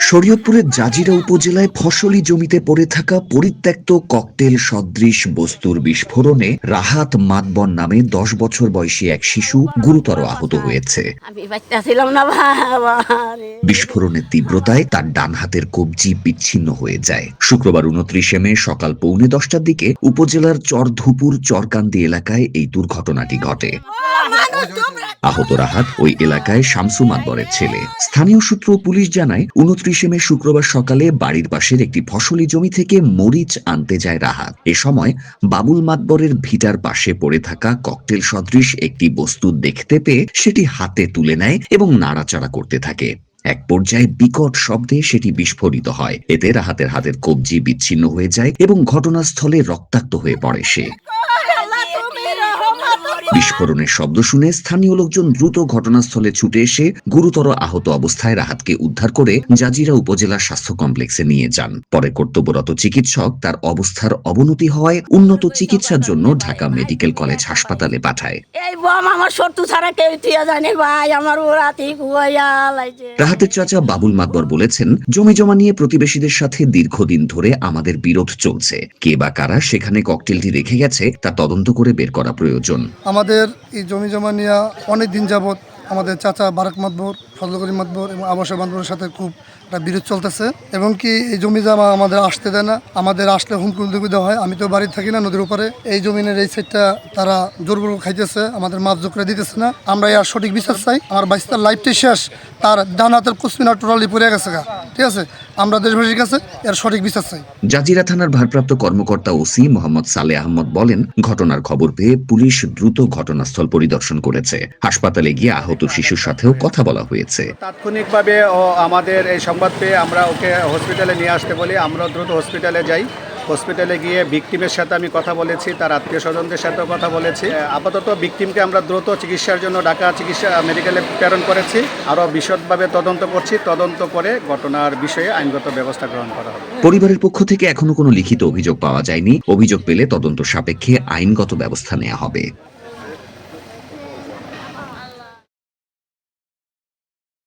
শরীয়তপুরের জাজিরা উপজেলায় ফসলি জমিতে পড়ে থাকা পরিত্যক্ত ককটেল সদৃশ বস্তুর বিস্ফোরণে রাহাত মাতবর নামে 10 বছর বয়সী এক শিশু গুরুতর আহত হয়েছে। বিস্ফোরণের তীব্রতায় তার ডান হাতের কবজি বিচ্ছিন্ন হয়ে যায়। শুক্রবার 29 মে সকাল 9:45টার দিকে উপজেলার চরধুপুর চরকান্দি এলাকায় এই দুর্ঘটনাটি ঘটে। আহত রাহাত ওই এলাকায় শামসু মাতবরের ছেলে। স্থানীয় সূত্র পুলিশ জানায় 29 মে শুক্রবার সকালে বাড়ির পাশের একটি ফসলি জমি থেকে মরিচ আনতে যায় রাহাত। এ সময় বাবুল মাতবরের ভিটার পাশে পড়ে থাকা ককটেল সদৃশ একটি বস্তু দেখতে পেয়ে সেটি হাতে তুলে নেয় এবং নাড়াচাড়া করতে থাকে। এক পর্যায়ে বিকট শব্দে সেটি বিস্ফোরিত হয়। এতে রাহাতের হাতের কবজি বিচ্ছিন্ন হয়ে যায় এবং ঘটনাস্থলে রক্তাক্ত হয়ে পড়ে সে। বিস্ফোরণের শব্দ শুনে স্থানীয় লোকজন দ্রুত ঘটনাস্থলে ছুটে এসে গুরুতর আহত অবস্থায় রাহাতকে উদ্ধার করে জাজিরা উপজেলা স্বাস্থ্য কমপ্লেক্সে নিয়ে যান। পরে কর্তব্যরত চিকিৎসক তার অবস্থার অবনতি হওয়ায় উন্নত চিকিৎসার জন্য ঢাকা মেডিকেল কলেজ হাসপাতালে পাঠায়। রাহাতের চাচা বাবুল মাতবর বলেছেন, জমি জমা নিয়ে প্রতিবেশীদের সাথে দীর্ঘদিন ধরে আমাদের বিরোধ চলছে। কে বা কারা সেখানে ককটেলটি রেখে গেছে তা তদন্ত করে বের করা প্রয়োজন। আমাদের এই জমি জমা নিয়ে অনেক দিন যাবৎ আমাদের চাচা বারাক মাতবর, ফজল করিম মাতবর এবং আবাসের মাতবরের সাথে খুব একটা বিরোধ চলতেছে এবং কি এই জমি জমা আমাদের আসতে দেয় না। আমাদের আসলে হুমকি দেওয়া হয়। আমি তো বাড়িতে থাকি না, নদীর উপরে। এই জমিনের এই সাইডটা তারা জোরপূর্বক খাইতেছে, আমাদের মাছ জোকরে দিতেছে না। আমরা এর সঠিক বিচার চাই। আমার বাইস্তার লাইফটাই শেষ, তার ডান হাতের কুসমিনা টোটালি পড়ে গেছে গা। ঠিক আছে, আমরা দেশবাসীর কাছে এর সঠিক বিচার চাই। জাজিরা থানার ভারপ্রাপ্ত কর্মকর্তা ওসি মোহাম্মদ সালেহ আহমদ বলেন, ঘটনার খবর পেয়ে পুলিশ দ্রুত ঘটনাস্থল পরিদর্শন করেছে। হাসপাতালে গিয়ে আহত শিশুর সাথেও কথা বলা হয়েছে। তাৎক্ষণিকভাবে আমাদের এই সংবাদ পেয়ে আমরা ওকে হসপিটালে নিয়ে আসতে বলি। আমরা দ্রুত হসপিটালে যাই। হসপিটালে গিয়ে ভিকটিমের সাথে আমি কথা বলেছি, তার আত্মীয় স্বজনদের সাথেও কথা বলেছি। আপাতত ভিকটিমকে আমরা দ্রুত চিকিৎসার জন্য ঢাকা চিকিৎসা মেডিকেলে প্রেরণ করেছি। আরও বিশদভাবে তদন্ত করছি। তদন্ত করে ঘটনার বিষয়ে আইনগত ব্যবস্থা গ্রহণ করা হবে। পরিবারের পক্ষ থেকে এখনো কোনো লিখিত অভিযোগ পাওয়া যায়নি। অভিযোগ পেলে তদন্ত সাপেক্ষে আইনগত ব্যবস্থা নেওয়া হবে।